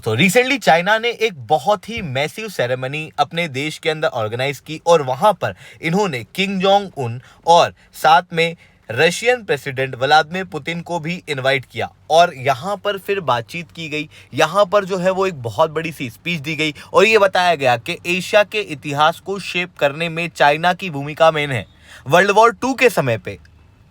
तो recently China ने एक बहुत ही मैसिव सेरेमनी अपने देश के अंदर ऑर्गेनाइज की और वहां पर इन्होंने किम जोंग उन और साथ में रशियन प्रेसिडेंट व्लादिमीर पुतिन को भी इनवाइट किया और यहाँ पर फिर बातचीत की गई। यहाँ पर जो है वो एक बहुत बड़ी सी स्पीच दी गई और ये बताया गया कि एशिया के इतिहास को शेप करने में चाइना की भूमिका मेन है। वर्ल्ड वॉर 2 के समय पे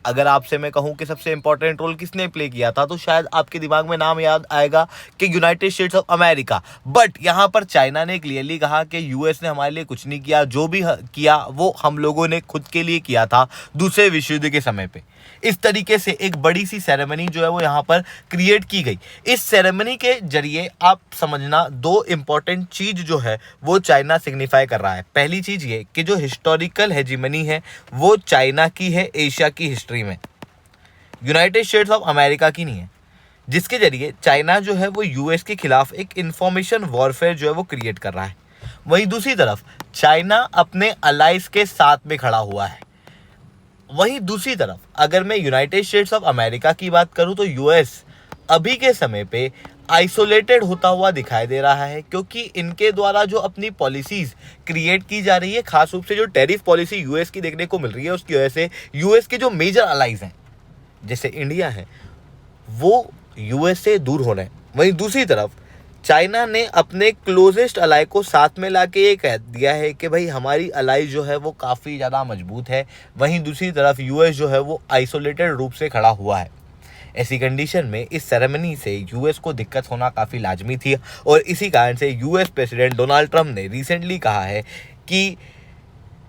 अगर आपसे मैं कहूं कि सबसे इंपॉर्टेंट रोल किसने प्ले किया था तो शायद आपके दिमाग में नाम याद आएगा कि United States of America. But यहां पर चाइना ने क्लियरली कहा कि यूएस ने हमारे लिए कुछ नहीं किया, जो भी किया वो हम लोगों ने खुद के लिए किया था दूसरे विश्व युद्ध के समय पे। इस तरीके से एक बड़ी सी सेरेमनी जो है वो यहाँ पर क्रिएट की गई। इस सेरेमनी के जरिए आप समझना दो इंपॉर्टेंट चीज जो है वो चाइना सिग्निफाई कर रहा है। पहली चीज ये कि जो हिस्टोरिकल हेजिमनी है वो चाइना की है एशिया की हिस्ट्री में, यूनाइटेड स्टेट्स ऑफ अमेरिका की नहीं है, जिसके जरिए चाइना जो है वो यूएस के खिलाफ एक इंफॉर्मेशन वॉरफेयर जो है वो क्रिएट कर रहा है। वहीं दूसरी तरफ चाइना अपने अलाइज के साथ में खड़ा हुआ है। वहीं दूसरी तरफ अगर मैं यूनाइटेड स्टेट्स ऑफ अमेरिका की बात करूं तो यूएस अभी के समय पे आइसोलेटेड होता हुआ दिखाई दे रहा है, क्योंकि इनके द्वारा जो अपनी पॉलिसीज क्रिएट की जा रही है, खास रूप से जो टैरिफ पॉलिसी यूएस की देखने को मिल रही है, उसकी वजह से यूएस के जो मेजर अलाइज हैं जैसे इंडिया है वो यूएस से दूर हो रहे हैं। वहीं दूसरी तरफ चाइना ने अपने क्लोजेस्ट अलाई को साथ में लाके ये कह दिया है कि भाई हमारी अलाई जो है वो काफ़ी ज़्यादा मजबूत है। वहीं दूसरी तरफ यूएस जो है वो आइसोलेटेड रूप से खड़ा हुआ है। ऐसी कंडीशन में इस सेरेमनी से यूएस को दिक्कत होना काफ़ी लाजमी थी और इसी कारण से यूएस प्रेसिडेंट डोनाल्ड ट्रंप ने रिसेंटली कहा है कि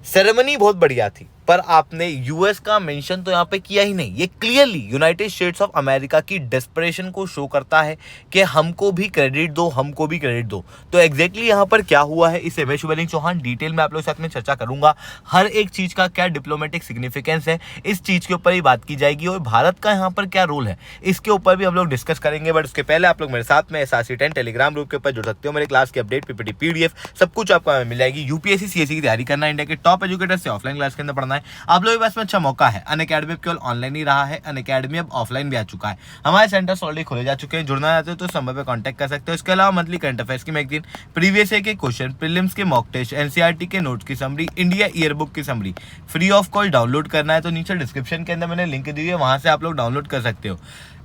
सेरेमनी बहुत बढ़िया थी पर आपने यूएस का मेंशन तो यहाँ पे किया ही नहीं। ये clearly United States of America की डेस्परेशन को शो करता है कि हमको भी क्रेडिट दो, हमको भी क्रेडिट दो। तो एग्जैक्टली यहाँ पर क्या हुआ है इसे मैं शिवलिंग चौहान डिटेल में आप लोगों के साथ में चर्चा करूंगा। हर एक चीज का क्या डिप्लोमेटिक सिग्निफिकेंस है इस चीज के ऊपर ही बात की जाएगी और भारत का यहाँ पर क्या रोल है इसके ऊपर भी हम लोग डिस्कस करेंगे। बट उसके पहले आप लोग मेरे साथ में SRC10 टेलीग्राम ग्रुप के ऊपर जुड़ सकते हो। मेरे क्लास की अपडेट PPT PDF सब कुछ आपको मिल जाएगी। यूपीएससी CSE की तैयारी करना है, इंडिया के टॉप एजुकेटर से ऑफलाइन क्लास के अंदर पढ़ना है, आप लोगों के पास में अच्छा मौका है। अनअकैडमी केवल ऑनलाइन ही रहा है, अनअकैडमी अब ऑफलाइन भी आ चुका है। हमारे सेंटर्स ऑलरेडी खोले जा चुके हैं। जुड़ना चाहते हो तो इस नंबर पे कांटेक्ट कर सकते हो। इसके अलावा मंथली करंट अफेयर्स की मैगजीन, प्रीवियस ईयर के क्वेश्चन, प्रीलिम्स के मॉक टेस्ट, एनसीईआरटी के नोट्स की समरी, इंडिया ईयर बुक की summary free of cost download करना है तो नीचे डिस्क्रिप्शन के अंदर मैंने लिंक दी है, वहां से आप लोग डाउनलोड कर सकते हो।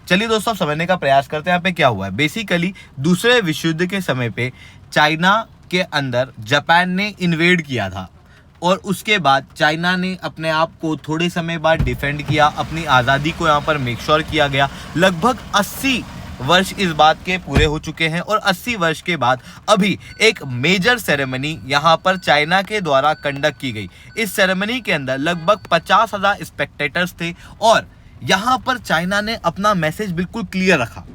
चलिए दोस्तों अब समझने का प्रयास करते हैं यहाँ पे क्या हुआ है। बेसिकली दूसरे विश्व युद्ध के समय पे चाइना के अंदर जापान ने इन्वेड किया था और उसके बाद चाइना ने अपने आप को थोड़े समय बाद डिफेंड किया, अपनी आज़ादी को यहाँ पर मेक श्योर किया गया। लगभग 80 वर्ष इस बात के पूरे हो चुके हैं और 80 वर्ष के बाद अभी एक मेजर सेरेमनी यहाँ पर चाइना के द्वारा कंडक्ट की गई। इस सेरेमनी के अंदर लगभग 50,000 स्पेक्टेटर्स थे और यहाँ पर चाइना ने अपना मैसेज बिल्कुल क्लियर रखा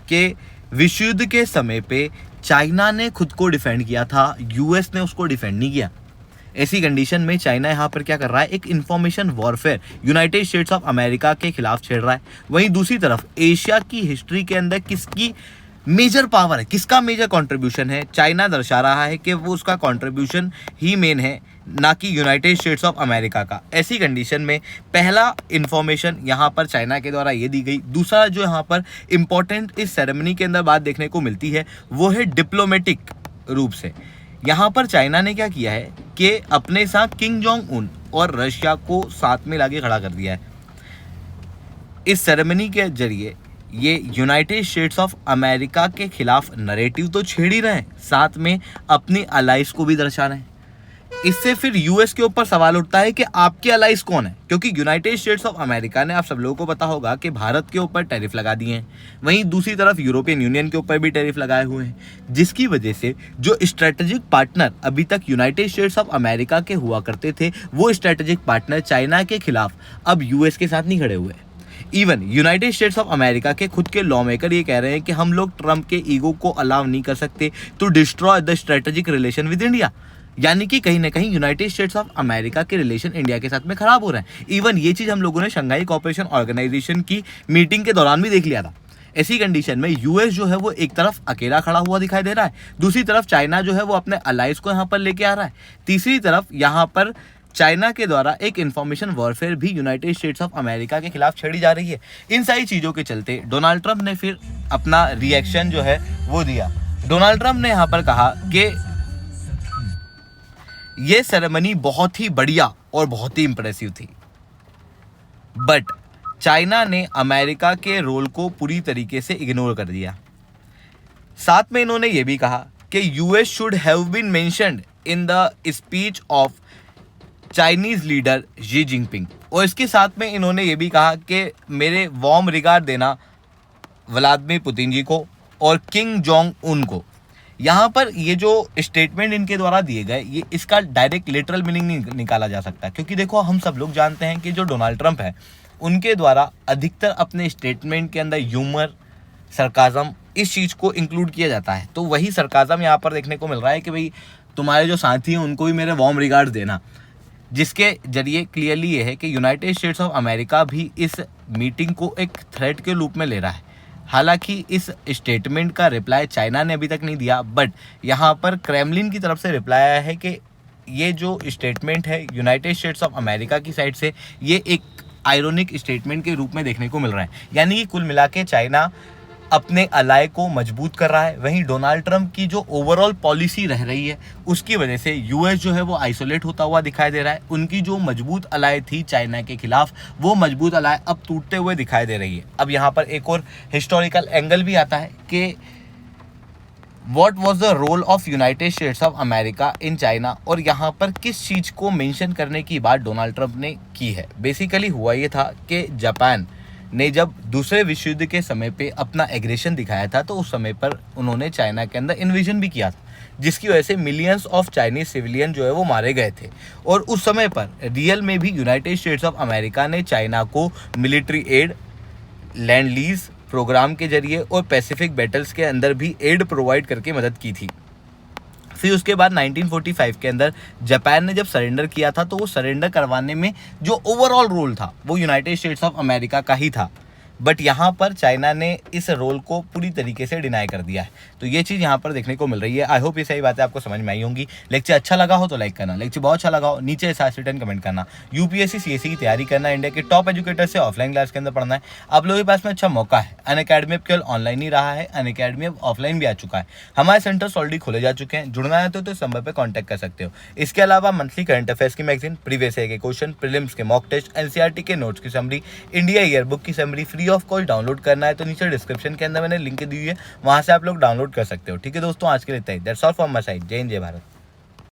कि विश्व युद्ध के समय पे चाइना ने खुद को डिफेंड किया था, यूएस ने उसको डिफेंड नहीं किया। ऐसी कंडीशन में चाइना यहाँ पर क्या कर रहा है, एक information warfare United States of America के खिलाफ छेड़ रहा है। वहीं दूसरी तरफ एशिया की हिस्ट्री के अंदर किसकी मेजर पावर है, किसका मेजर कंट्रीब्यूशन है, चाइना दर्शा रहा है कि वो उसका कंट्रीब्यूशन ही मेन है, ना कि यूनाइटेड स्टेट्स ऑफ अमेरिका का। ऐसी कंडीशन में पहला इंफॉर्मेशन यहाँ पर चाइना के द्वारा ये दी गई। दूसरा जो यहाँ पर इंपॉर्टेंट इस सेरेमनी के अंदर बात देखने को मिलती है वो है डिप्लोमेटिक रूप से। यहाँ पर चाइना ने क्या किया है कि अपने साथ किम जोंग उन और रशिया को साथ में लाके खड़ा कर दिया है। इस सेरेमनी के जरिए ये यूनाइटेड स्टेट्स ऑफ अमेरिका के खिलाफ नरेटिव तो छेड़ ही रहे हैं, साथ में अपनी अलाइज को भी दर्शा रहे हैं। इससे फिर यूएस के ऊपर सवाल उठता है कि आपके अलाइज कौन है, क्योंकि यूनाइटेड स्टेट्स ऑफ अमेरिका ने आप सब लोगों को पता होगा कि भारत के ऊपर टैरिफ लगा दिए हैं। वहीं दूसरी तरफ यूरोपियन यूनियन के ऊपर भी टैरिफ लगाए हुए हैं, जिसकी वजह से जो स्ट्रेटेजिक पार्टनर अभी तक यूनाइटेड स्टेट्स ऑफ अमेरिका के हुआ करते थे वो स्ट्रेटेजिक पार्टनर चाइना के खिलाफ अब यूएस के साथ नहीं खड़े हुए। Even United States of America के खुद के लॉ मेकर ये कह रहे हैं कि हम लोग ट्रंप के ईगो को अलाउ नहीं कर सकते to destroy the strategic relation with India. यानी कि कहीं ना कहीं यूनाइटेड स्टेट्स ऑफ अमेरिका के रिलेशन इंडिया के साथ में खराब हो रहे हैं। इवन ये चीज़ हम लोगों ने शंघाई कोऑपरेशन ऑर्गेनाइजेशन की मीटिंग के दौरान भी देख लिया था। ऐसी कंडीशन में यूएस जो है वो एक तरफ अकेला खड़ा हुआ दिखाई दे रहा है, दूसरी तरफ चाइना जो है वो अपने अलाइज को यहाँ पर लेके आ रहा है, तीसरी तरफ यहाँ पर चाइना के द्वारा एक इंफॉर्मेशन वॉरफेयर भी यूनाइटेड स्टेट्स ऑफ अमेरिका के खिलाफ छेड़ी जा रही है। इन सारी चीज़ों के चलते डोनाल्ड ट्रंप ने फिर अपना रिएक्शन जो है वो दिया डोनाल्ड ट्रंप ने यहाँ पर कहा कि ये सेरेमनी बहुत ही बढ़िया और बहुत ही इंप्रेसिव थी, बट चाइना ने अमेरिका के रोल को पूरी तरीके से इग्नोर कर दिया। साथ में इन्होंने ये भी कहा कि US should have been mentioned in the speech of Chinese leader Xi Jinping, और इसके साथ में इन्होंने ये भी कहा कि मेरे वार्म रिगार्ड देना व्लादिमीर पुतिन जी को और किंग जोंग उन को। यहाँ पर ये जो स्टेटमेंट इनके द्वारा दिए गए, ये इसका डायरेक्ट लिटरल मीनिंग नहीं निकाला जा सकता, क्योंकि देखो हम सब लोग जानते हैं कि जो डोनाल्ड ट्रंप है उनके द्वारा अधिकतर अपने स्टेटमेंट के अंदर ह्यूमर, सरकाज़म इस चीज़ को इंक्लूड किया जाता है। तो वही सरकाज़म यहाँ पर देखने को मिल रहा है कि भाई तुम्हारे जो साथी हैं उनको भी मेरे वार्म रिगार्ड्स देना, जिसके जरिए क्लियरली ये है कि यूनाइटेड स्टेट्स ऑफ अमेरिका भी इस मीटिंग को एक थ्रेट के रूप में ले रहा है। हालांकि इस स्टेटमेंट का रिप्लाई चाइना ने अभी तक नहीं दिया, बट यहाँ पर क्रेमलिन की तरफ से रिप्लाई आया है कि ये जो स्टेटमेंट है यूनाइटेड स्टेट्स ऑफ अमेरिका की साइड से, ये एक आयरोनिक स्टेटमेंट के रूप में देखने को मिल रहा है। यानी कि कुल मिला के चाइना अपने अलाय को मजबूत कर रहा है। वहीं डोनाल्ड ट्रंप की जो ओवरऑल पॉलिसी रह रही है उसकी वजह से यूएस जो है वो आइसोलेट होता हुआ दिखाई दे रहा है। उनकी जो मजबूत अलाय थी चाइना के खिलाफ, वो मजबूत अलाय अब टूटते हुए दिखाई दे रही है। अब यहाँ पर एक और हिस्टोरिकल एंगल भी आता है कि what was the role of United States of America in China, और यहाँ पर किस चीज़ को मेंशन करने की बात डोनाल्ड ट्रंप ने की है। बेसिकली हुआ ये था कि जापान ने जब दूसरे विश्व युद्ध के समय पे अपना एग्रेशन दिखाया था, तो उस समय पर उन्होंने चाइना के अंदर इन्वेजन भी किया था, जिसकी वजह से मिलियंस ऑफ चाइनीज सिविलियन जो है वो मारे गए थे। और उस समय पर रियल में भी यूनाइटेड स्टेट्स ऑफ अमेरिका ने चाइना को military aid, land lease program के जरिए और पैसिफिक बैटल्स के अंदर भी एड प्रोवाइड करके मदद की थी। फिर उसके बाद 1945 के अंदर जापान ने जब सरेंडर किया था, तो वो सरेंडर करवाने में जो ओवरऑल रोल था वो यूनाइटेड स्टेट्स ऑफ अमेरिका का ही था, बट यहाँ पर चाइना ने इस रोल को पूरी तरीके से डिनाई कर दिया है। तो ये चीज़ यहाँ पर देखने को मिल रही है। आई होप ये सही बातें आपको समझ में आई होंगी। लेक्चर अच्छा लगा हो तो लाइक करना, लेक्चर बहुत अच्छा लगा हो नीचे साथ रिटर्न कमेंट करना। यूपीएससी सीएससी की तैयारी करना, इंडिया के टॉप एजुकेटर से ऑफलाइन क्लास के अंदर पढ़ना है, आप लोगों के पास में अच्छा मौका है। अनअकैडमी अब केवल ऑनलाइन ही रहा है, अनअकैडमी अब ऑफलाइन भी आ चुका है। हमारे सेंटर्स ऑलरेडी खोले जा चुके हैं। जुड़ना है तो इस नंबर पर कॉन्टैक्ट कर सकते हो। इसके अलावा मंथली करंट अफेयर्स की मैगजीन, प्रीवियस ईयर के क्वेश्चन, प्रीलिम्स के मॉक टेस्ट, एनसीईआरटी के नोट्स की समरी, इंडिया ईयर बुक की summary free of cost download करना है तो नीचे डिस्क्रिप्शन के अंदर मैंने लिंक दी हुई है, वहां से आप लोग डाउनलोड कर सकते हो। ठीक है दोस्तों, आज के लिए इतना ही। That's all from my side. जय हिंद, जय भारत।